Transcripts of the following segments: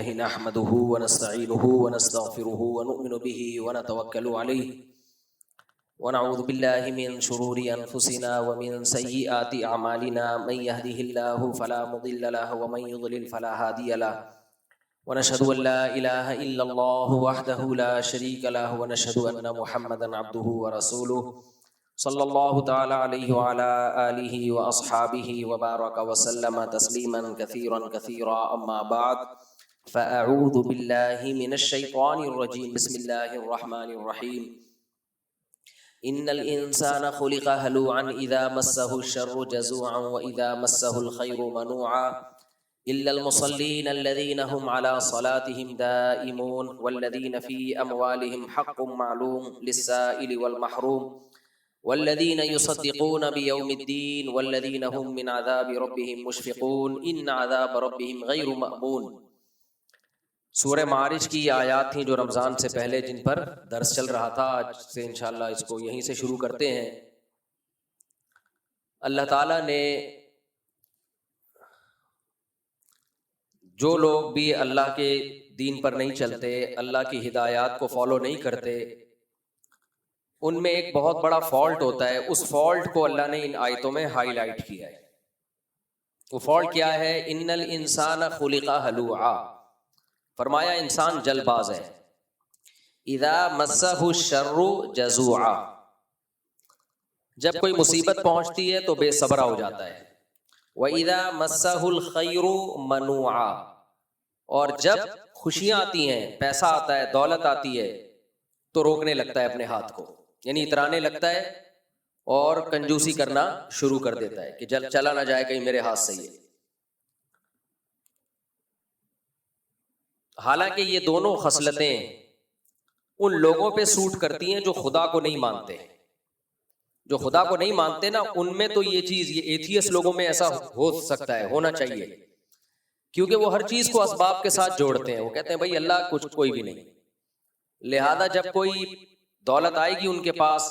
نحمده ونستعينه ونستغفره ونؤمن به ونتوكل عليه ونعوذ بالله من شرور أنفسنا ومن سيئات أعمالنا من يهده الله فلا مضل له ومن يضلل فلا هادي له ونشهد أن لا إله إلا الله وحده لا شريك له ونشهد أن محمدا عبده ورسوله صلى الله تعالى عليه وعلى آله وأصحابه وبارك وسلم تسليما كثيرا كثيرا أما بعد فأعوذ بالله من الشيطان الرجيم بسم الله الرحمن الرحيم إن الإنسان خلق هلوعا إذا مسه الشر جزوعا وإذا مسه الخير منوعا إلا المصلين الذين هم على صلاتهم دائمون والذين في أموالهم حق معلوم للسائل والمحروم والذين يصدقون بيوم الدين والذين هم من عذاب ربهم مشفقون إن عذاب ربهم غير مأمون۔ سورہ معارج کی یہ آیات تھیں جو رمضان سے پہلے جن پر درس چل رہا تھا۔ آج سے انشاءاللہ اس کو یہیں سے شروع کرتے ہیں۔ اللہ تعالیٰ نے جو لوگ بھی اللہ کے دین پر نہیں چلتے، اللہ کی ہدایات کو فالو نہیں کرتے، ان میں ایک بہت بڑا فالٹ ہوتا ہے۔ اس فالٹ کو اللہ نے ان آیتوں میں ہائی لائٹ کیا ہے۔ وہ فالٹ کیا ہے؟ ان الانسان خلق ہلوعا، فرمایا انسان جلد باز ہے۔ اذا مسہ الشر جزوعا، جب کوئی مصیبت پہنچتی ہے تو بے صبرا ہو جاتا ہے۔ وَإِذَا مَسَّهُ الْخَيْرُ مَنُوعًا، اور جب خوشیاں آتی ہیں، پیسہ آتا ہے، دولت آتی ہے تو روکنے لگتا ہے اپنے ہاتھ کو، یعنی اترانے لگتا ہے اور کنجوسی کرنا شروع کر دیتا ہے کہ چلا نہ جائے کہیں میرے ہاتھ سے یہ۔ حالانکہ یہ دونوں خصلتیں ان لوگوں پہ سوٹ کرتی ہیں جو خدا کو نہیں مانتے۔ جو خدا کو نہیں مانتے نا، ان میں تو یہ چیز، یہ ایتھیس لوگوں میں ایسا ہو سکتا ہے، ہونا چاہیے، کیونکہ وہ ہر چیز کو اسباب کے ساتھ جوڑتے ہیں۔ وہ کہتے ہیں بھائی اللہ کچھ کوئی بھی نہیں، لہذا جب کوئی دولت آئے گی ان کے پاس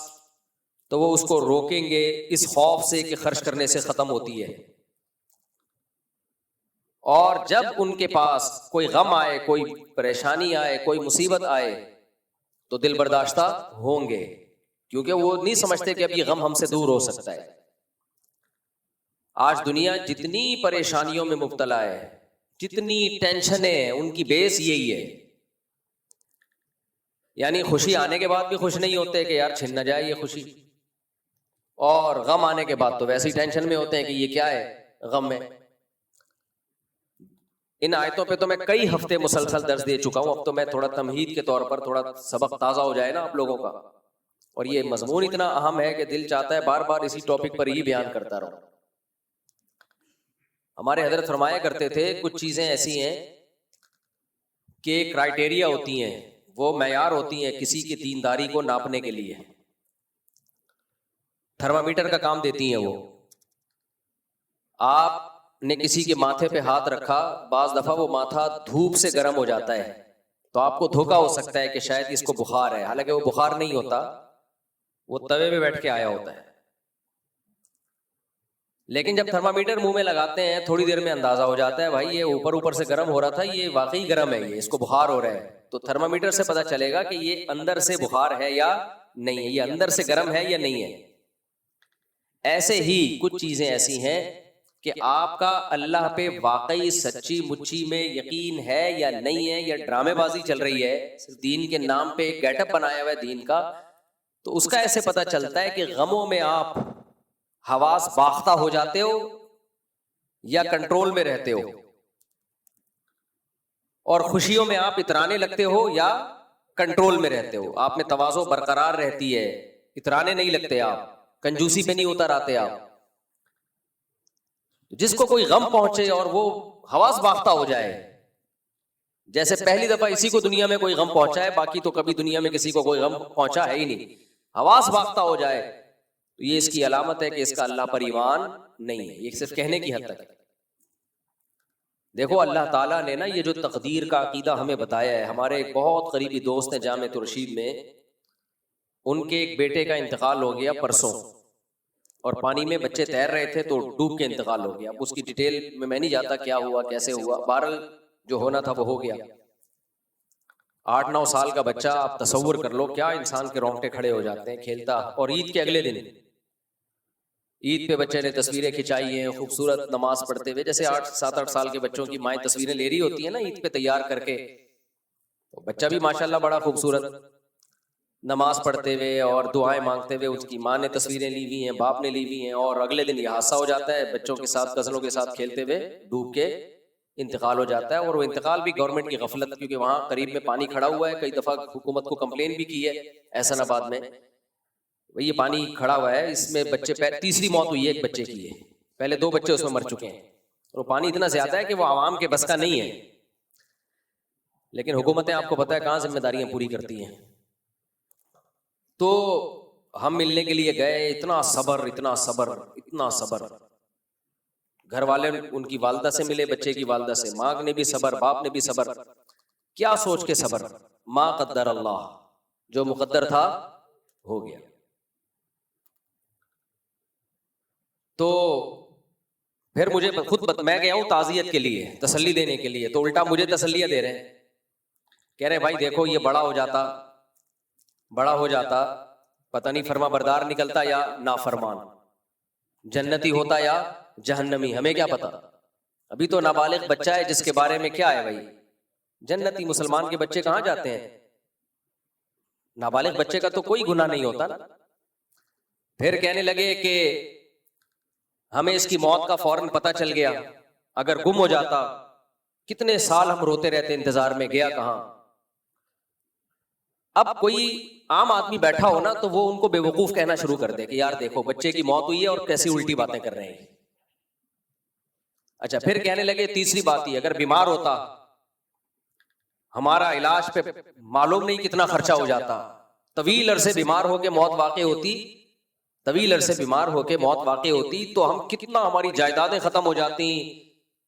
تو وہ اس کو روکیں گے اس خوف سے کہ خرچ کرنے سے ختم ہوتی ہے، اور جب ان کے پاس کوئی غم آئے، کوئی پریشانی آئے، کوئی مصیبت آئے تو دل برداشتہ ہوں گے، کیونکہ وہ نہیں سمجھتے کہ اب یہ غم ہم سے دور ہو سکتا ہے۔ آج دنیا جتنی پریشانیوں میں مبتلا ہے، جتنی ٹینشنیں ہیں، ان کی بیس یہی ہے۔ یعنی خوشی آنے کے بعد بھی خوش نہیں ہوتے کہ یار چھن نہ جائے یہ خوشی، اور غم آنے کے بعد تو ویسے ہی ٹینشن میں ہوتے ہیں کہ یہ کیا ہے، غم میں۔ ان آیتوں پہ تو میں کئی ہفتے مسلسل درس دے چکا ہوں، اب تو میں تھوڑا تمہید کے طور پر تھوڑا سبق تازہ ہو جائے نا آپ لوگوں کا، اور یہ مضمون اتنا اہم ہے کہ دل چاہتا ہے بار بار اسی ٹاپک پر ہی بیان کرتا رہوں۔ ہمارے حضرت فرمایا کرتے تھے کچھ چیزیں ایسی ہیں کہ کرائٹیریا ہوتی ہیں، وہ معیار ہوتی ہیں کسی کی دینداری کو ناپنے کے لیے۔ تھرمامیٹر کا کام دیتی ہیں وہ۔ آپ نے کسی کے ماتھے پہ ہاتھ رکھا، بعض دفعہ وہ ماتھا دھوپ سے گرم ہو جاتا ہے تو آپ کو دھوکا ہو سکتا ہے کہ شاید اس کو بخار ہے، حالانکہ وہ بخار نہیں ہوتا، وہ توے پہ بیٹھ کے آیا ہوتا ہے۔ لیکن جب تھرمامیٹر منہ میں لگاتے ہیں تھوڑی دیر میں اندازہ ہو جاتا ہے بھائی یہ اوپر سے گرم ہو رہا تھا، یہ واقعی گرم ہے، یہ اس کو بخار ہو رہا ہے، تو تھرمامیٹر سے پتہ چلے گا کہ یہ اندر سے بخار ہے یا نہیں ہے، یہ اندر سے گرم ہے یا نہیں ہے۔ ایسے ہی کچھ چیزیں ایسی ہیں کہ آپ کا اللہ پہ واقعی سچی مچی میں یقین ہے یا نہیں ہے، یا ڈرامے بازی چل رہی ہے، دین کے نام پہ ایک گیٹ اپ بنایا ہوا ہے دین کا، تو اس کا ایسے پتہ چلتا ہے کہ غموں میں آپ حواس باختہ ہو جاتے ہو یا کنٹرول میں رہتے ہو، اور خوشیوں میں آپ اترانے لگتے ہو یا کنٹرول میں رہتے ہو، آپ میں تواضع برقرار رہتی ہے، اترانے نہیں لگتے، آپ کنجوسی پہ نہیں اتر آتے۔ آپ جس کو کوئی غم پہنچے اور وہ حواس باختہ ہو جائے، جیسے پہلی دفعہ اسی کو دنیا میں کوئی غم پہنچا ہے، باقی تو کبھی دنیا میں کسی کو کوئی غم پہنچا ہے ہی نہیں، حواس باختہ ہو جائے تو یہ اس کی علامت ہے کہ اس کا اللہ پر ایمان نہیں ہے، یہ صرف کہنے کی حد تک ہے۔ دیکھو اللہ تعالیٰ نے نا یہ جو تقدیر کا عقیدہ ہمیں بتایا ہے، ہمارے ایک بہت قریبی دوست ہیں جامعۃ الرشید میں، ان کے ایک بیٹے کا انتقال ہو گیا پرسوں، اور پانی میں بچے تیر رہے تھے تو ڈوب کے انتقال ہو گیا۔ اب اس کی ڈیٹیل میں نہیں جاتا کیا ہوا کیسے ہوا، بہرحال جو ہونا تھا وہ ہو گیا. 8-9 سال کا بچہ آپ تصور کر لو کیا انسان کے رونگٹے کھڑے ہو جاتے ہیں کھیلتا. اور عید کے اگلے دن، عید پہ بچے نے تصویریں کھنچائی ہیں خوبصورت نماز پڑھتے ہوئے، جیسے 7-8 سال کے بچوں کی مائیں تصویریں لے رہی ہوتی ہیں نا عید پہ تیار کر کے. تو بچہ بھی ماشاءاللہ بڑا خوبصورت نماز پڑھتے ہوئے اور دعائیں مانگتے ہوئے، اس کی ماں نے تصویریں لی ہوئی ہیں، باپ نے لی ہوئی ہیں. اور اگلے دن یہ حادثہ ہو جاتا ہے، بچوں کے ساتھ غزلوں کے ساتھ کھیلتے ہوئے ڈوب کے انتقال ہو جاتا ہے. اور وہ انتقال بھی گورنمنٹ کی غفلت، کیونکہ وہاں قریب میں پانی کھڑا ہوا ہے. کئی دفعہ حکومت کو کمپلین بھی کی ہے احسن آباد میں، یہ پانی کھڑا ہوا ہے، اس میں بچے تیسری موت ہوئی ہے ایک بچے کی ہے، پہلے 2 بچے اس میں مر چکے ہیں. اور پانی اتنا زیادہ ہے کہ وہ عوام کے بس کا نہیں ہے. لیکن حکومتیں آپ کو پتہ ہے کہاں ذمہ داریاں پوری کرتی ہیں. تو ہم ملنے کے لیے گئے، اتنا صبر اتنا صبر اتنا صبر. گھر والے ان کی والدہ سے ملے، بچے کی والدہ سے، ماں نے بھی صبر، باپ نے بھی صبر. کیا سوچ کے صبر؟ ما قدر اللہ، جو مقدر تھا ہو گیا. تو پھر مجھے خود میں گیا ہوں تعزیت کے لیے، تسلی دینے کے لیے، تو الٹا مجھے تسلیاں دے رہے ہیں، کہہ رہے ہیں بھائی دیکھو یہ بڑا ہو جاتا پتہ نہیں فرما بردار نکلتا یا نافرمان، جنتی ہوتا یا جہنمی، ہمیں کیا پتا. ابھی تو نابالغ بچہ ہے جس کے بارے میں کیا ہے بھائی، جنتی. مسلمان کے بچے کہاں جاتے ہیں؟ نابالغ بچے کا تو کوئی گناہ نہیں ہوتا نا. پھر کہنے لگے کہ ہمیں اس کی موت کا فوراً پتہ چل گیا، اگر گم ہو جاتا کتنے سال ہم روتے رہتے انتظار میں، گیا کہاں. اب کوئی عام آدمی بیٹھا ہو نا تو وہ ان کو بے وقوف کہنا شروع کر دے کہ یار دیکھو بچے کی موت ہوئی ہے اور کیسی الٹی باتیں کر رہے ہیں. اچھا پھر کہنے لگے تیسری بات ہی، اگر بیمار ہوتا ہمارا علاج پہ معلوم نہیں کتنا خرچہ ہو جاتا، طویل عرصے بیمار ہو کے موت واقع ہوتی، تو ہم کتنا ہماری جائیدادیں ختم ہو جاتی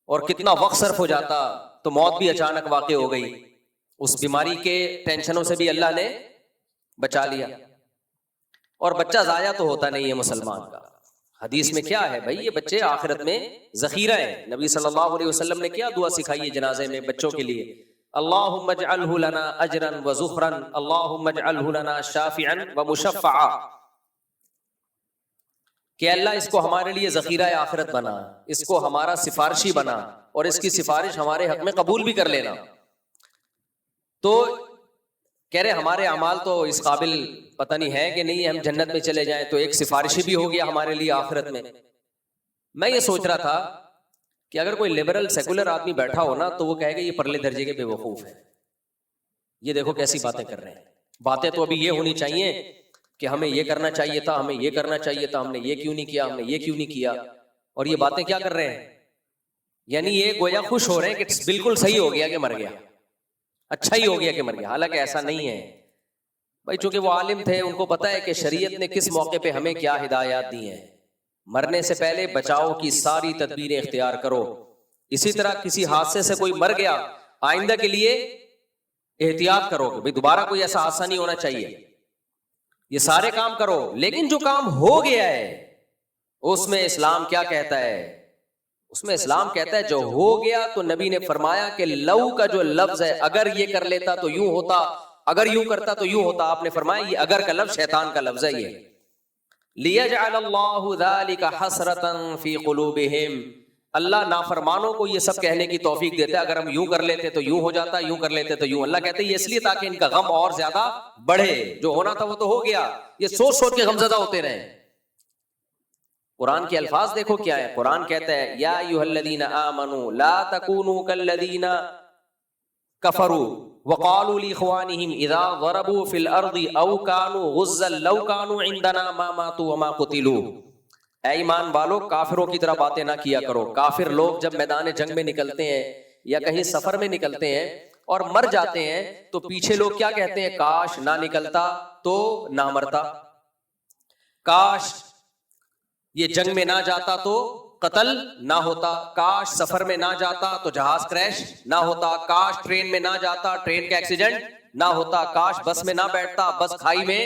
اور کتنا وقت صرف ہو جاتا. تو موت بھی اچانک واقع ہو گئی، اس بیماری کے ٹینشنوں سے بھی اللہ نے بچا لیا. اور بچہ ضائع تو ہوتا نہیں ہے مسلمان کا. حدیث میں کیا ہے بھائی، یہ بچے آخرت میں ذخیرہ ہیں. نبی صلی اللہ علیہ وسلم نے کیا دعا سکھائی ہے جنازے میں بچوں کے لیے، اللہم اجعلہ لنا اجرا وذخرا، اللہم اجعلہ لنا شافعا ومشفعا، کہ اللہ اس کو ہمارے لیے ذخیرہ آخرت بنا، اس کو ہمارا سفارشی بنا، اور اس کی سفارش ہمارے حق میں قبول بھی کر لینا. تو کہہ رہے ہمارے اعمال تو اس قابل پتہ نہیں ہے کہ نہیں ہم جنت میں چلے جائیں، تو ایک سفارشی بھی ہو گیا ہمارے لیے آخرت میں. میں یہ سوچ رہا تھا کہ اگر کوئی لبرل سیکولر آدمی بیٹھا ہو نا تو وہ کہے گا یہ پرلے درجے کے بے وقوف ہے، یہ دیکھو کیسی باتیں کر رہے ہیں. باتیں تو ابھی یہ ہونی چاہیے کہ ہمیں یہ کرنا چاہیے تھا، ہمیں یہ کرنا چاہیے تھا، ہم نے یہ کیوں نہیں کیا، ہم نے یہ کیوں نہیں کیا. اور یہ باتیں کیا کر رہے ہیں، یعنی یہ گویا خوش ہو رہے ہیں کہ بالکل صحیح ہو گیا کہ مر گیا، اچھا ہی ہو گیا کہ مر گیا. حالانکہ ایسا نہیں ہے بھائی، چونکہ وہ عالم تھے، ان کو پتہ ہے کہ شریعت نے کس موقع پہ ہمیں کیا ہدایات دی ہیں. مرنے سے پہلے بچاؤ کی ساری تدبیریں اختیار کرو. اسی طرح کسی حادثے سے کوئی مر گیا، آئندہ کے لیے احتیاط کرو کہ بھائی دوبارہ کوئی ایسا حادثہ نہیں ہونا چاہیے، یہ سارے کام کرو. لیکن جو کام ہو گیا ہے اس میں اسلام کیا کہتا ہے؟ اس میں اسلام کہتا ہے جو ہو گیا تو نبی نے فرمایا کہ لو کا جو لفظ ہے، اگر یہ کر لیتا تو یوں ہوتا، اگر یوں کرتا تو یوں ہوتا. آپ نے فرمایا یہ اگر کا لفظ شیطان کا لفظ ہے. یہ لِيَجْعَلَ اللَّهُ ذَلِكَ حَسْرَةً فِي قُلُوبِهِمْ، اللہ نافرمانوں کو یہ سب کہنے کی توفیق دیتا ہے، اگر ہم یوں کر لیتے تو یوں ہو جاتا، یوں کر لیتے تو یوں. اللہ کہتے ہیں یہ اس لیے تاکہ ان کا غم اور زیادہ بڑھے. جو ہونا تھا وہ تو ہو گیا، یہ سوچ سوچ کے غمزدہ ہوتے رہے. قرآن کے الفاظ دیکھو کیا ہے. قرآن کہتا ہے یا ایھا الذین آمنوا لا تکونوا کالذین کفروا وقالوا لاخوانهم اذا ضربوا في الارض او كانوا غزا لو كانوا عندنا ما ماتوا وما قتلوا. اے ایمان والو کافروں کی طرح باتیں نہ کیا کرو. کافر لوگ جب میدان جنگ میں نکلتے ہیں یا کہیں سفر میں نکلتے ہیں اور مر جاتے ہیں تو پیچھے لوگ کیا کہتے ہیں، کاش نہ نکلتا تو نہ مرتا، کاش یہ جنگ میں نہ جاتا تو قتل نہ ہوتا، کاش سفر میں نہ جاتا تو جہاز کریش نہ ہوتا، کاش ٹرین میں نہ جاتا ٹرین کا ایکسیڈنٹ نہ ہوتا، کاش بس میں نہ بیٹھتا بس کھائی میں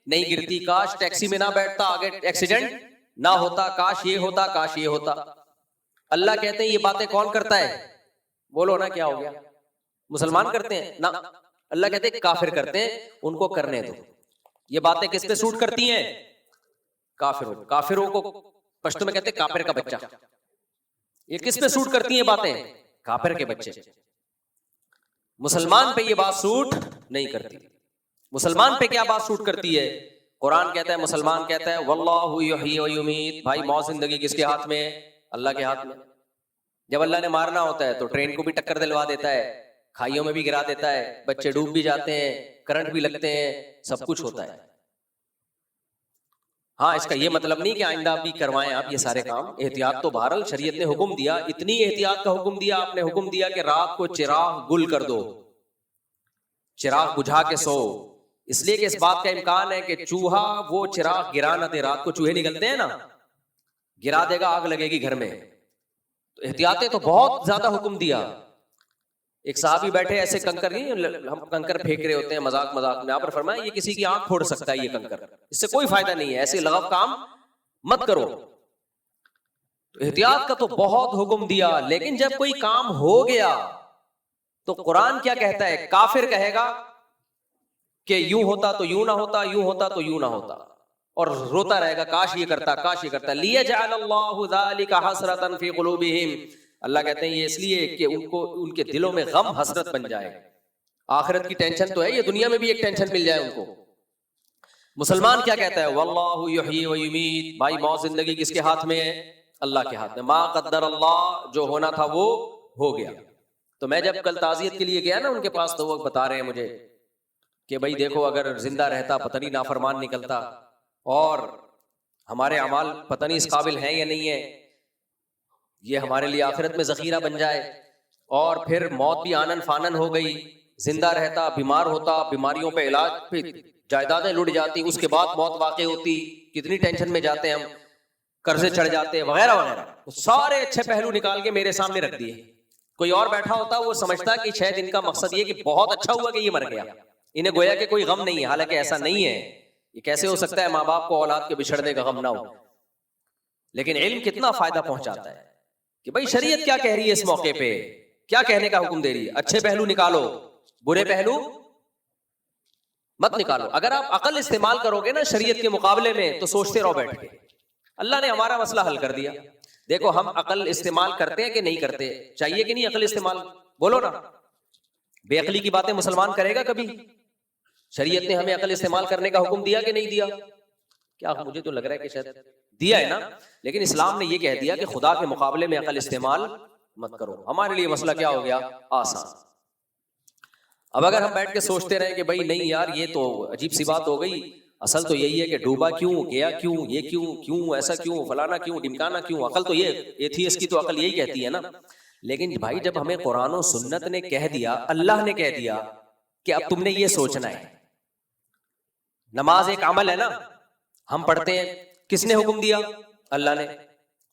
نہیں گرتی، کاش ٹیکسی میں نہ بیٹھتا آگے ایکسیڈنٹ نہ ہوتا، کاش یہ ہوتا کاش یہ ہوتا. اللہ کہتے ہیں یہ باتیں کون کرتا ہے؟ بولو نا کیا ہو گیا؟ مسلمان کرتے ہیں نا، اللہ کہتے ہیں کافر کرتے ہیں، ان کو کرنے دو. یہ باتیں کس پہ سوٹ کرتی ہیں؟ کافروں کو پشتو میں کہتے ہیں کافر کا بچہ. یہ کس پہ سوٹ کرتی ہیں باتیں؟ کافر کے بچے. مسلمان پہ یہ بات سوٹ نہیں کرتی. مسلمان پہ کیا بات سوٹ کرتی ہے؟ قرآن کہتا ہے، مسلمان کہتا ہے واللہ یحیی و یمیت. بھائی موت زندگی کس کے ہاتھ میں ہے؟ اللہ کے ہاتھ میں. جب اللہ نے مارنا ہوتا ہے تو ٹرین کو بھی ٹکر دلوا دیتا ہے، کھائیوں میں بھی گرا دیتا ہے، بچے ڈوب بھی جاتے ہیں، کرنٹ بھی لگتے ہیں، سب کچھ ہوتا ہے. ہاں اس کا یہ مطلب نہیں کہ آئندہ بھی کروائیں آپ یہ سارے کام. احتیاط تو بہرحال شریعت نے حکم دیا، اتنی احتیاط کا حکم دیا. آپ نے حکم دیا کہ رات کو چراغ گل کر دو، چراغ بجھا کے سو. اس لیے کہ اس بات کا امکان ہے کہ چوہا وہ چراغ گرا نہ دے. رات کو چوہے نکلتے ہیں نا، گرا دے گا، آگ لگے گی گھر میں. تو احتیاطیں تو بہت زیادہ حکم دیا. ایک صحابی بیٹھے ایسے کنکر نہیں، ہم کنکر پھینک رہے ہوتے ہیں مذاق میں، آپ نے فرمایا یہ کسی کی آنکھ پھوڑ سکتا ہے یہ کنکر، اس سے کوئی فائدہ نہیں ہے، ایسے لغو کام مت کرو. تو احتیاط کا تو بہت حکم دیا. لیکن جب کوئی کام ہو گیا تو قرآن کیا کہتا ہے؟ کافر کہے گا کہ یوں ہوتا تو یوں نہ ہوتا، یوں ہوتا تو یوں نہ ہوتا، اور روتا رہے گا کاش یہ کرتا، کاش یہ کرتا. لیجعل اللہ ذلک حسرۃ فی قلوبہم. اللہ کہتے ہیں یہ اس لیے کہ ان کے دلوں میں غم حسرت بن جائے. آخرت کی ٹینشن تو ہے، یہ دنیا میں بھی ایک ٹینشن مل جائے ان کو. مسلمان کیا کہتا ہے؟ واللہ یحیی و یمیت. بھائی موت زندگی کس کے ہاتھ میں ہے؟ اللہ کے ہاتھ میں. ما قدر اللہ، جو ہونا تھا وہ ہو گیا. تو میں جب کل تعزیت کے لیے گیا نا ان کے پاس، تو وہ بتا رہے ہیں مجھے کہ بھائی دیکھو اگر زندہ رہتا پتہ نہیں نافرمان نکلتا، اور ہمارے اعمال پتہ نہیں اس قابل ہیں یا نہیں ہے، یہ ہمارے لیے آخرت میں ذخیرہ بن جائے. اور پھر موت بھی آنن فانن ہو گئی، زندہ رہتا، بیمار ہوتا، بیماریوں پہ علاج پہ جائیدادیں لٹ جاتی، اس کے بعد موت واقع ہوتی، کتنی ٹینشن میں جاتے ہم، قرضے چڑھ جاتے وغیرہ وغیرہ. سارے اچھے پہلو نکال کے میرے سامنے رکھ دیے. کوئی اور بیٹھا ہوتا وہ سمجھتا کہ 6 دن کا مقصد یہ کہ بہت اچھا ہوا کہ یہ مر گیا، انہیں گویا کہ کوئی غم نہیں ہے. حالانکہ ایسا نہیں ہے. یہ کیسے ہو سکتا ہے ماں باپ کو اولاد کے بچھڑنے کا غم نہ ہو؟ لیکن علم کتنا فائدہ پہنچاتا ہے کہ بھائی شریعت کیا کہہ رہی ہے اس موقع پہ، کیا کہنے کا حکم دے رہی ہے. اچھے پہلو نکالو، برے پہلو مت نکالو. اگر آپ عقل استعمال کرو گے نا شریعت کے مقابلے میں تو سوچتے رہو بیٹھ کے. اللہ نے ہمارا مسئلہ حل کر دیا. دیکھو ہم عقل استعمال کرتے ہیں کہ نہیں کرتے؟ چاہیے کہ نہیں عقل استعمال؟ بولو نا. بے عقلی کی باتیں مسلمان کرے گا کبھی؟ شریعت نے ہمیں عقل استعمال کرنے کا حکم دیا کہ نہیں دیا؟ کیا مجھے تو لگ رہا ہے کہ شاید دیا ہے نا. لیکن اسلام نے یہ کہہ دیا کہ خدا کے مقابلے میں عقل استعمال مت کرو. ہمارے لیے مسئلہ کیا ہو گیا؟ آسان. اب اگر ہم بیٹھ کے سوچتے رہے کہ بھائی نہیں یار یہ تو عجیب سی بات ہو گئی، اصل تو یہی ہے کہ ڈوبا کیوں، گیا کیوں، یہ کیوں ایسا کیوں، فلانا کیوں، ڈمکانا کیوں، عقل تو یہ ایتھیسٹ کی تو عقل یہی کہتی ہے نا. لیکن بھائی جب ہمیں قرآن و سنت نے کہہ دیا، اللہ نے کہہ دیا کہ اب تم نے یہ سوچنا ہے. نماز ایک عمل ہے نا، ہم پڑھتے ہیں، کس نے حکم دیا؟ اللہ نے.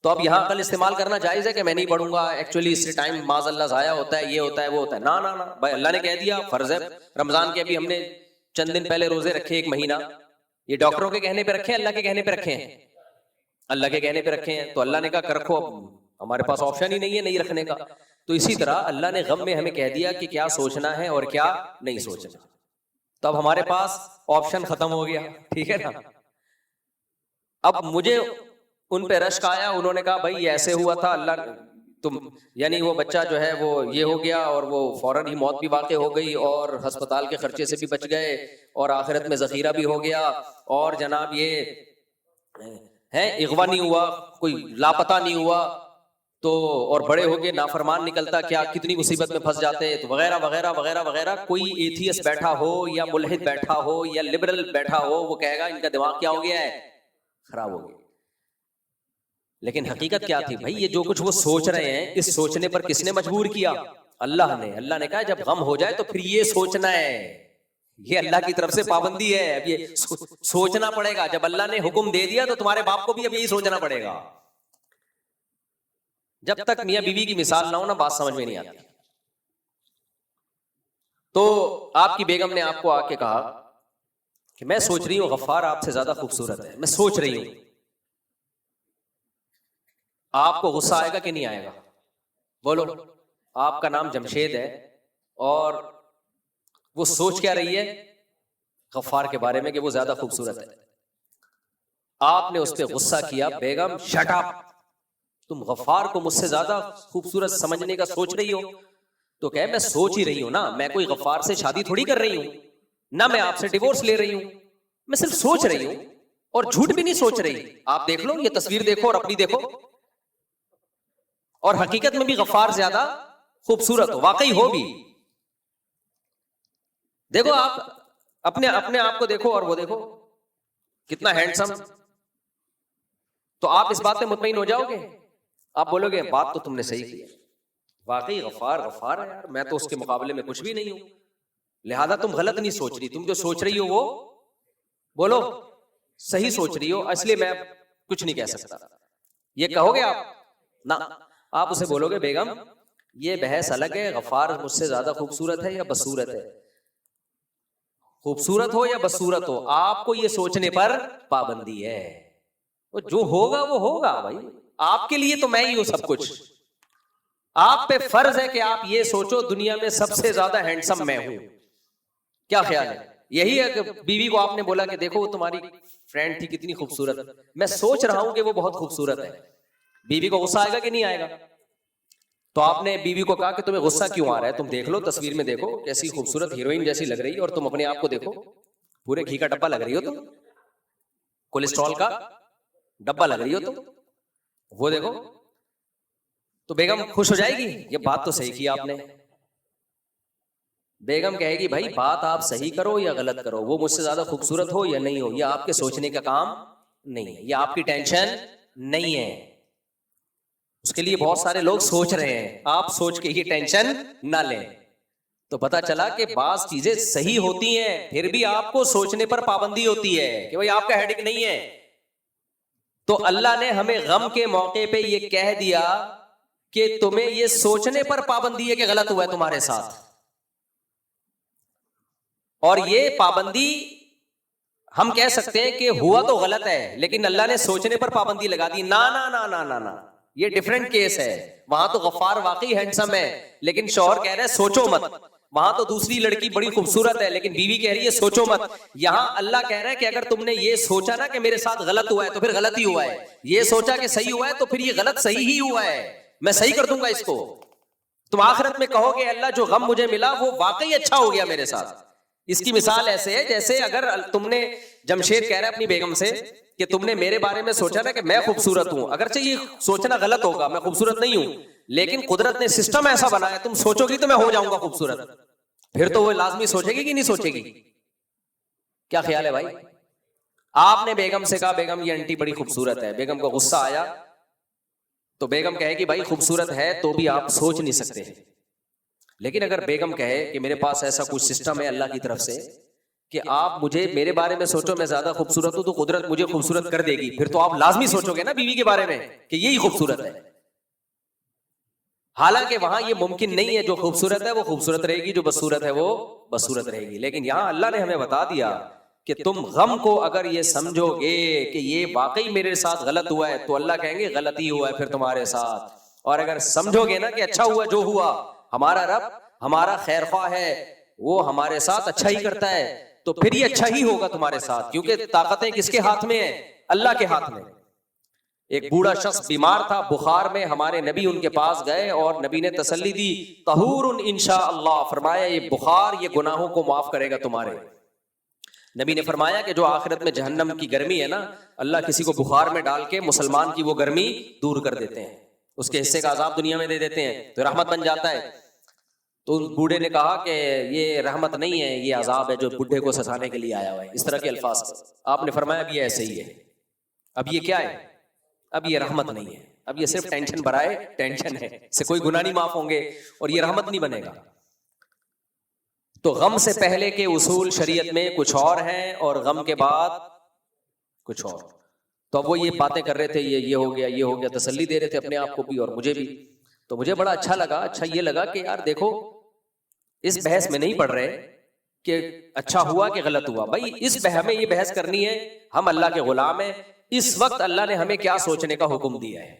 تو اب یہاں عقل استعمال کرنا جائز ہے کہ میں نہیں پڑھوں گا، ایکچولی اس سے ٹائم معاذ اللہ ضائع ہوتا ہے، یہ ہوتا ہے وہ ہوتا ہے؟ نا نا نا بھائی، اللہ نے کہہ دیا فرض ہے. رمضان کے ابھی ہم نے چند دن پہلے روزے رکھے، 1 مہینہ. یہ ڈاکٹروں کے کہنے پہ رکھے ہیں، اللہ کے کہنے پہ رکھے ہیں؟ اللہ کے کہنے پہ رکھے ہیں. تو اللہ نے کہا کہ رکھو، ہمارے پاس آپشن ہی نہیں ہے نہیں رکھنے کا. تو اسی طرح اللہ نے غم میں ہمیں کہہ دیا کہ کیا سوچنا ہے اور کیا نہیں سوچنا. تو اب ہمارے پاس آپشن ختم ہو گیا، ٹھیک ہے نا. اب مجھے ان پہ رشک آیا، انہوں نے کہا بھائی ایسے ہوا تھا، اللہ تم یعنی وہ بچہ جو ہے وہ یہ ہو گیا، اور وہ فوراً ہی موت بھی واقع ہو گئی، اور ہسپتال کے خرچے سے بھی بچ گئے، اور آخرت میں ذخیرہ بھی ہو گیا، اور جناب یہ ہے اغوا نہیں ہوا، کوئی لاپتہ نہیں ہوا، تو اور بڑے ہو کے نافرمان نکلتا، کیا کتنی مصیبت میں پھنس جاتے، تو وغیرہ وغیرہ وغیرہ وغیرہ. کوئی ایتھیسٹ بیٹھا ہو یا ملحد بیٹھا ہو یا لبرل بیٹھا ہو، وہ کہے گا ان کا دماغ کیا ہو گیا ہے، خراب ہو گیا. لیکن حقیقت کیا تھی بھائی؟ یہ جو کچھ وہ سوچ رہے ہیں، اس سوچنے پر کس نے مجبور کیا؟ اللہ نے. اللہ نے کہا جب غم ہو جائے تو پھر یہ سوچنا ہے، یہ اللہ کی طرف سے پابندی ہے، اب یہ سوچنا پڑے گا. جب اللہ نے حکم دے دیا تو تمہارے باپ کو بھی اب یہی سوچنا پڑے گا. جب تک میاں بیوی کی مثال نہ ہو نا، بات سمجھ میں نہیں آتی. تو آپ کی بیگم نے آپ کو آ کے کہا کہ میں سوچ رہی ہوں غفار آپ سے زیادہ خوبصورت ہے، میں سوچ رہی ہوں. آپ کو غصہ آئے گا کہ نہیں آئے گا؟ بولو. آپ کا نام جمشید ہے اور وہ سوچ کیا رہی ہے غفار کے بارے میں کہ وہ زیادہ خوبصورت ہے. آپ نے اس پہ غصہ کیا, بیگم شٹ اپ, تم غفار کو مجھ سے زیادہ خوبصورت سمجھنے کا سوچ رہی ہو. تو کہ میں سوچ ہی رہی ہوں نا, میں کوئی غفار سے شادی تھوڑی کر رہی ہوں, نہ میں آپ سے ڈیورس لے رہی ہوں, میں صرف سوچ رہی ہوں اور جھوٹ بھی نہیں سوچ رہی. آپ دیکھ لو, یہ تصویر دیکھو اور اپنی دیکھو, اور حقیقت میں بھی غفار زیادہ خوبصورت ہو, واقعی ہو بھی. دیکھو آپ اپنے آپ کو دیکھو اور وہ دیکھو کتنا ہینڈسم. تو آپ اس بات پہ مطمئن ہو جاؤ گے, آپ بولو گے بات تو تم نے صحیح کی ہے, واقعی غفار ہے یار, میں تو اس کے مقابلے میں کچھ بھی نہیں ہوں, لہذا تم غلط نہیں سوچ رہی, تم جو سوچ رہی ہو وہ بولو صحیح سوچ رہی ہو, اس لیے میں کچھ نہیں کہہ سکتا. یہ کہو گے آپ نہ, آپ اسے بولو گے بیگم یہ بحث الگ ہے, غفار مجھ سے زیادہ خوبصورت ہے یا بدصورت ہے, خوبصورت ہو یا بدصورت ہو, آپ کو یہ سوچنے پر پابندی ہے. جو ہوگا وہ ہوگا بھائی, آپ کے لیے تو میں ہی ہوں سب کچھ. آپ پہ فرض ہے کہ آپ یہ سوچو دنیا میں سب سے زیادہ ہینڈسم میں ہوں. کیا خیال ہے؟ یہی ہے کہ بیوی کو آپ نے بولا کہ دیکھو وہ تمہاری فرینڈ تھی کتنی خوبصورت, میں سوچ رہا ہوں کہ وہ بہت خوبصورت ہے. بیوی کو غصہ آئے گا کہ نہیں آئے گا؟ تو آپ نے بیوی کو کہا کہ تمہیں غصہ کیوں آ رہا ہے, تم دیکھ لو تصویر میں دیکھو کیسی خوبصورت ہیروئن جیسی لگ رہی ہے, اور تم اپنے آپ کو دیکھو پورے گھی کا ڈبہ لگ رہی ہو, تم کولیسٹرول کا ڈبہ لگ رہی ہو تم, وہ دیکھو. تو بیگم خوش ہو جائے گی, یہ بات تو صحیح کی آپ نے. بیگم کہے گی بھائی بات آپ صحیح کرو یا غلط کرو, وہ مجھ سے زیادہ خوبصورت ہو یا نہیں ہو, یہ آپ کے سوچنے کا کام نہیں ہے, یہ آپ کی ٹینشن نہیں ہے. اس کے لیے بہت سارے لوگ سوچ رہے ہیں, آپ سوچ کے یہ ٹینشن نہ لیں. تو پتا چلا کہ بعض چیزیں صحیح ہوتی ہیں, پھر بھی آپ کو سوچنے پر پابندی ہوتی ہے کہ بھائی آپ کا ہیڈک نہیں ہے. تو اللہ نے ہمیں غم کے موقع پہ یہ کہہ دیا کہ تمہیں یہ سوچنے پر پابندی ہے کہ غلط ہوا ہے تمہارے ساتھ, اور یہ پابندی ہم کہہ سکتے ہیں کہ ہوا تو غلط ہے, لیکن اللہ نے سوچنے پر پابندی لگا دی. نا نا نا نا نا نا, یہ ڈیفرنٹ کیس ہے. وہاں تو غفار واقعی ہینڈسم ہے, لیکن شوہر کہہ رہے ہیں سوچو مت. وہاں تو دوسری لڑکی بڑی خوبصورت ہے, لیکن بیوی کہہ رہی ہے سوچو مت. یہاں اللہ کہہ رہا ہے کہ اگر تم نے یہ سوچا نا کہ میرے ساتھ غلط ہوا ہے تو پھر غلط ہی ہوا ہے, یہ سوچا کہ صحیح ہوا ہے تو پھر یہ غلط صحیح ہی ہوا ہے, میں صحیح کر دوں گا اس کو. تم آخرت میں کہو گے اللہ جو غم مجھے ملا وہ واقعی اچھا ہو گیا میرے ساتھ. اس کی مثال ایسے ہے جیسے اگر تم نے, جمشید کہہ رہا ہے اپنی بیگم سے کہ تم نے میرے بارے میں سوچا نا کہ میں خوبصورت ہوں, اگرچہ یہ سوچنا غلط ہوگا, میں خوبصورت نہیں ہوں, لیکن قدرت نے سسٹم ایسا بنایا تم سوچو گی تو میں ہو جاؤں گا خوبصورت, پھر تو وہ لازمی سوچے گی کہ نہیں سوچے گی. کیا خیال ہے بھائی؟ آپ نے بیگم سے کہا بیگم یہ انٹی بڑی خوبصورت ہے, بیگم کو غصہ آیا تو بیگم کہے گی بھائی خوبصورت ہے تو بھی آپ سوچ نہیں سکتے. لیکن اگر بیگم کہے کہ میرے پاس ایسا کچھ سسٹم ہے اللہ کی طرف سے کہ آپ مجھے میرے بارے میں سوچو میں زیادہ خوبصورت ہوں تو قدرت مجھے خوبصورت کر دے گی, پھر تو آپ لازمی سوچو گے نا بیوی کے بارے میں کہ یہی خوبصورت ہے. حالانکہ وہاں یہ ممکن نہیں ہے, جو خوبصورت ہے وہ خوبصورت رہے گی, جو بدصورت ہے وہ بدصورت رہے گی. لیکن یہاں اللہ نے ہمیں بتا دیا کہ تم غم کو اگر یہ سمجھو گے کہ یہ واقعی میرے ساتھ غلط ہوا ہے تو اللہ کہیں گے غلط ہی ہوا ہے پھر تمہارے ساتھ, اور اگر سمجھو گے نا کہ اچھا ہوا جو ہوا, ہمارا رب ہمارا خیر خواہ ہے, وہ ہمارے ساتھ اچھا ہی کرتا ہے, تو پھر یہ اچھا ہی ہوگا تمہارے ساتھ, کیونکہ طاقتیں کس کے ہاتھ میں ہیں؟ اللہ کے ہاتھ میں. ایک بوڑھا شخص بیمار تھا بخار میں, ہمارے نبی ان کے پاس گئے اور نبی نے تسلی دی طہور انشاءاللہ, فرمایا یہ بخار یہ گناہوں کو معاف کرے گا تمہارے. نبی نے فرمایا کہ جو آخرت میں جہنم کی گرمی ہے نا, اللہ کسی کو بخار میں ڈال کے مسلمان کی وہ گرمی دور کر دیتے ہیں, اس کے حصے کا عذاب دنیا میں دے دیتے ہیں تو رحمت بن جاتا ہے. تو بوڑھے نے کہا کہ یہ رحمت نہیں ہے, یہ عذاب ہے جو بڈھے کو سزانے کے لیے آیا ہوا ہے, اس طرح کے الفاظ. آپ نے فرمایا اب یہ ایسے ہی ہے, اب یہ کیا ہے, اب یہ رحمت نہیں ہے, اب یہ صرف ٹینشن برائے ٹینشن ہے, اس سے کوئی گناہ نہیں معاف ہوں گے اور یہ رحمت نہیں بنے گا. تو غم سے پہلے کے اصول شریعت میں کچھ اور ہیں اور غم کے بعد کچھ اور. تو اب وہ یہ باتیں کر رہے تھے, یہ ہو گیا یہ ہو گیا, تسلی دے رہے تھے اپنے آپ کو بھی اور مجھے بھی. تو مجھے بڑا اچھا لگا, اچھا یہ لگا کہ یار دیکھو اس بحث میں نہیں پڑھ رہے کہ اچھا ہوا کہ غلط ہوا. بھائی اس ہمیں یہ بحث کرنی ہے, ہم اللہ کے غلام ہیں, اس وقت اللہ نے ہمیں کیا سوچنے کا حکم دیا ہے.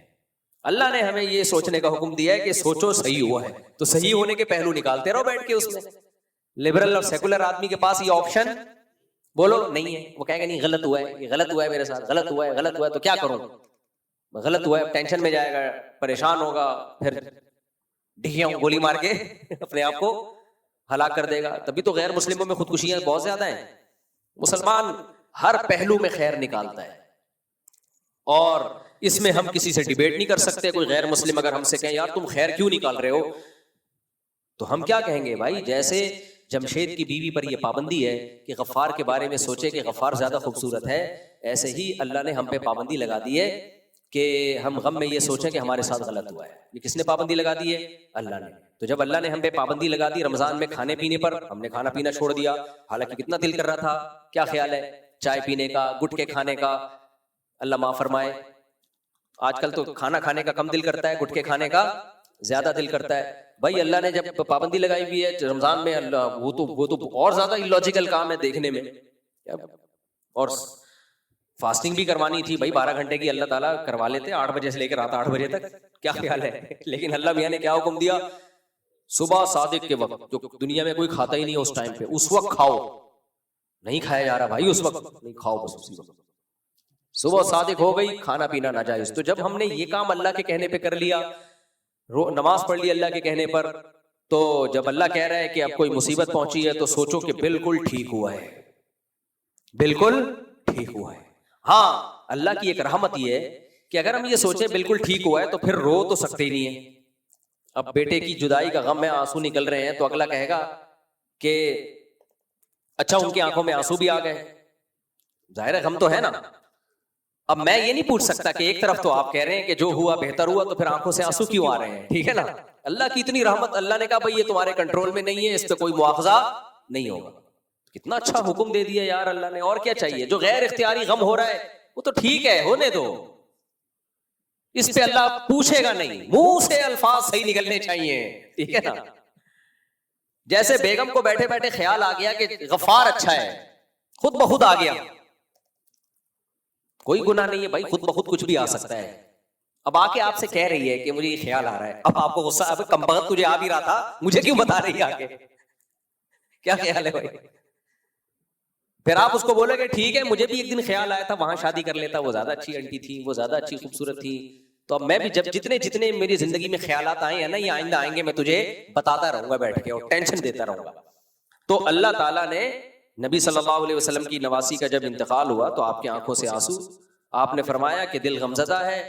اللہ نے ہمیں یہ سوچنے کا حکم دیا ہے کہ سوچو صحیح ہوا ہے، تو صحیح ہونے کے پہلو نکالتے رہو بیٹھ کے اس میں. لبرل اور سیکولر آدمی کے پاس یہ آپشن بولو نہیں ہے، وہ کہے گا نہیں غلط ہوا ہے، یہ غلط ہوا ہے میرے ساتھ، غلط ہوا ہے، غلط ہوا ہے، تو کیا کروں؟ غلط ہوا ہے، ٹینشن میں جائے گا، پریشان ہوگا، پھر ڈھیوں گولی مار کے اپنے آپ کو ہلاک کر دے گا. تبھی تو غیر مسلموں میں خودکشیاں بہت زیادہ ہیں. مسلمان ہر پہلو میں خیر نکالتا ہے، اور اس میں ہم کسی سے ڈیبیٹ نہیں کر سکتے. کوئی غیر مسلم اگر ہم سے کہیں یار تم خیر کیوں نکال رہے ہو، تو ہم کیا کہیں گے؟ بھائی جیسے جمشید کی بیوی پر یہ پابندی ہے کہ غفار کے بارے میں سوچے کہ غفار زیادہ خوبصورت ہے، ایسے ہی اللہ نے ہم پہ پابندی لگا دی ہے کہ ہم غم میں یہ سوچیں کہ ہمارے ساتھ غلط ہوا ہے. یہ کس نے پابندی لگا دی ہے؟ اللہ نے. تو جب اللہ نے ہم پہ پابندی لگا دی رمضان میں کھانے پینے پر، ہم نے کھانا پینا چھوڑ دیا، حالانکہ کتنا دل کر رہا تھا. کیا خیال ہے چائے پینے کا، گٹکے کھانے کا؟ اللہ معاف فرمائے. آج کل تو کھانا کھانے کا کم دل کرتا ہے، گٹکے کھانے کا زیادہ دل کرتا ہے. بھائی اللہ نے جب پابندی لگائی ہوئی ہے رمضان میں، اللہ وہ تو اور زیادہ الوجیکل کام ہے دیکھنے میں. اور فاسٹنگ بھی کروانی تھی بھائی 12 گھنٹے کی، اللہ تعالیٰ کروا لیتے 8 بجے سے لے کر رات 8 بجے تک. کیا خیال ہے؟ لیکن اللہ میاں نے کیا حکم دیا؟ صبح صادق کے وقت، جو دنیا میں کوئی کھاتا ہی نہیں ہے اس ٹائم پہ، اس وقت کھاؤ. نہیں کھایا جا رہا بھائی، اس وقت نہیں کھاؤ، بس اسی وقت. صبح صادق ہو گئی، کھانا پینا ناجائز. تو جب ہم نے یہ کام اللہ کے کہنے پہ کر لیا، نماز پڑھ لی اللہ کے کہنے پر، تو جب اللہ کہہ رہا ہے کہ اب کوئی مصیبت پہنچی ہے تو سوچو کہ بالکل ٹھیک ہوا ہے، بالکل ٹھیک ہوا ہے. ہاں اللہ کی ایک رحمت یہ ہے کہ اگر ہم یہ سوچیں بالکل ٹھیک ہوا ہے تو پھر رو تو سکتے ہی نہیں ہے. اب بیٹے کی جدائی کا غم میں آنسو نکل رہے ہیں تو اگلا کہے گا کہ اچھا ان کی آنکھوں میں آنسو بھی آ گئے، ظاہر ہے غم تو ہے نا. اب میں یہ نہیں پوچھ سکتا کہ ایک طرف تو آپ کہہ رہے ہیں کہ جو ہوا بہتر ہوا، تو پھر آنکھوں سے آنسو کیوں آ رہے ہیں؟ ٹھیک ہے نا. اللہ کی اتنی رحمت، اللہ نے کہا بھائی یہ تمہارے کنٹرول میں نہیں ہے، اس پہ کوئی مواخذہ نہیں ہوگا. کتنا اچھا حکم دے دیا یار اللہ نے، اور کیا چاہیے؟ جو غیر اختیاری غم ہو رہا ہے وہ تو ٹھیک ہے، ہونے دو، اس پہ اللہ پوچھے گا نہیں، منہ سے الفاظ صحیح نکلنے چاہیے. ٹھیک ہے نا. جیسے بیگم کو بیٹھے بیٹھے خیال آ گیا کہ غفار اچھا ہے، خود بخود آ گیا، کوئی گناہ نہیں ہے بھائی، خود بخود کچھ بھی آ سکتا ہے. اب آ کے آپ سے کہہ رہی ہے کہ مجھے یہ خیال آ رہا ہے، اب آپ کو غصہ، اب کم بخت تجھے آ بھی رہا تھا، مجھے کیوں بتا رہی ہے آگے؟ کیا خیال ہے بھائی؟ پھر آپ اس کو بولے کہ ٹھیک ہے مجھے بھی ایک دن خیال آیا تھا وہاں شادی کر لیتا، وہ زیادہ اچھی انٹی تھی، وہ زیادہ اچھی خوبصورت تھی، تو اب میں بھی جب جتنے میری زندگی میں خیالات آئے ہیں نا، یہ آئندہ آئیں گے، میں تجھے بتاتا رہوں گا بیٹھ کے اور ٹینشن دیتا رہوں گا. تو اللہ تعالیٰ نے نبی صلی اللہ علیہ وسلم کی نواسی کا جب انتقال ہوا تو آپ کی آنکھوں سے آنسو، آپ نے فرمایا کہ دل غمزدہ ہے،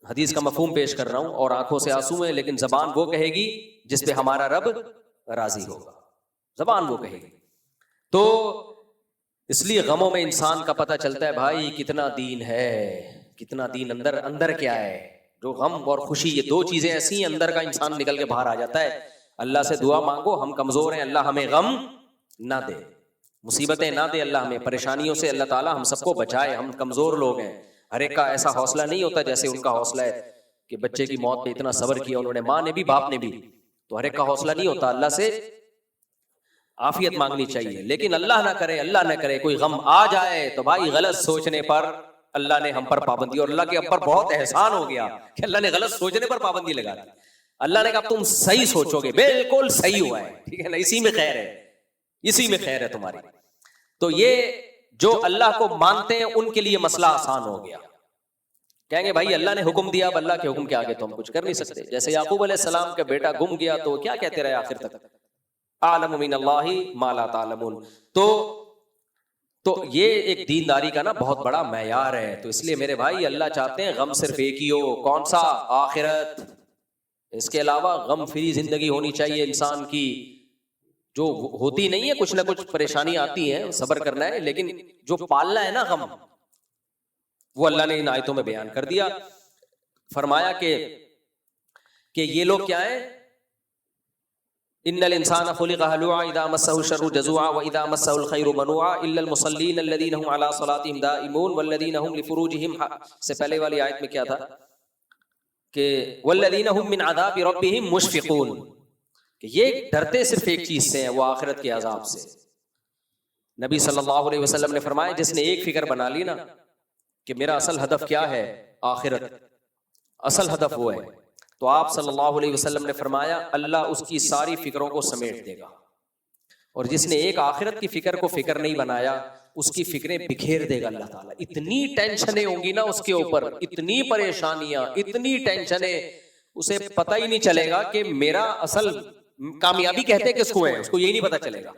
حدیث کا مفہوم پیش کر رہا ہوں، اور آنکھوں سے آنسو ہیں، لیکن زبان وہ کہے گی جس پہ ہمارا رب راضی ہوگا، زبان وہ کہے گی. تو اس لیے غموں میں انسان کا پتہ چلتا ہے بھائی کتنا دین ہے، کتنا دین اندر کیا ہے. جو غم اور خوشی، یہ دو چیزیں ایسی ہیں اندر کا انسان نکل کے باہر آ جاتا ہے. اللہ سے دعا مانگو، ہم کمزور ہیں، اللہ ہمیں غم نہ دے، مصیبتیں نہ دے اللہ ہمیں، پریشانیوں سے اللہ تعالیٰ ہم سب کو بچائے. ہم کمزور لوگ ہیں، ہر ایک کا ایسا حوصلہ نہیں ہوتا جیسے ان کا حوصلہ ہے کہ بچے کی موت پہ اتنا صبر کیا انہوں نے، ماں نے بھی باپ نے بھی، تو ہر ایک کا حوصلہ نہیں ہوتا. اللہ سے عافیت مانگنی چاہیے، لیکن اللہ نہ کرے کوئی غم آ جائے تو بھائی غلط سوچنے پر اللہ نے ہم پر پابندی، اور اللہ کے اوپر بہت احسان ہو گیا کہ اللہ نے غلط سوچنے پر پابندی لگا دی. اللہ نے کہا تم صحیح سوچو گے، بالکل صحیح ہوا ہے، ٹھیک ہے نا، اسی میں خیر ہے، اسی میں خیر ہے تمہاری. تو یہ جو اللہ کو مانتے ہیں ان کے لیے مسئلہ آسان ہو گیا. کہیں گے بھائی اللہ نے حکم دیا، اب اللہ کے حکم کے آگے تو ہم کچھ کر نہیں سکتے. جیسے یعقوب علیہ السلام کا بیٹا گم گیا تو کیا کہتے رہے آخر تک؟ اعلم من اللہ ما لا تعلمون. تو یہ ایک دینداری کا نا بہت بڑا معیار ہے. تو اس لیے میرے بھائی اللہ چاہتے ہیں غم صرف ایک ہی ہو، کون سا؟ آخرت. اس کے علاوہ غم فری زندگی ہونی چاہیے انسان کی، جو ہوتی نہیں ہے، کچھ نہ کچھ پریشانی آتی ہیں، صبر کرنا ہے، لیکن جو پالنا ہے نا غم، وہ اللہ نے ان آیتوں میں بیان کر دیا. فرمایا کہ یہ لوگ کیا ہیں؟ ان الانسان خلق هلوعا اذا مسه الشر جزوعا واذا مسه الخير منوعا الا المصلين الذين هم على صلاتهم دائمون والذين هم لفروجهم، سے پہلے والی آیت میں کیا تھا کہ والذین هم من عذاب ربهم مشفقون، کہ یہ ڈرتے صرف ایک چیز سے ہیں، وہ آخرت کے عذاب سے. نبی صلی اللہ علیہ وسلم نے فرمایا جس نے ایک فکر بنا لی نا کہ میرا اصل ہدف کیا ہے؟ آخرت، اصل ہدف وہ ہے. تو آپ صلی اللہ علیہ وسلم نے فرمایا اللہ اس کی ساری فکروں کو سمیٹ دے گا، اور جس نے ایک آخرت کی فکر کو فکر نہیں بنایا اس کی فکریں بکھیر دے گا اللہ تعالیٰ. اتنی ٹینشنیں ہوں گی نا اس کے اوپر، اتنی پریشانیاں، اتنی ٹینشنیں، اسے پتہ ہی نہیں چلے گا کہ میرا اصل کامیابی کہتے کس کو ہے، اس کو یہی نہیں پتہ چلے گا.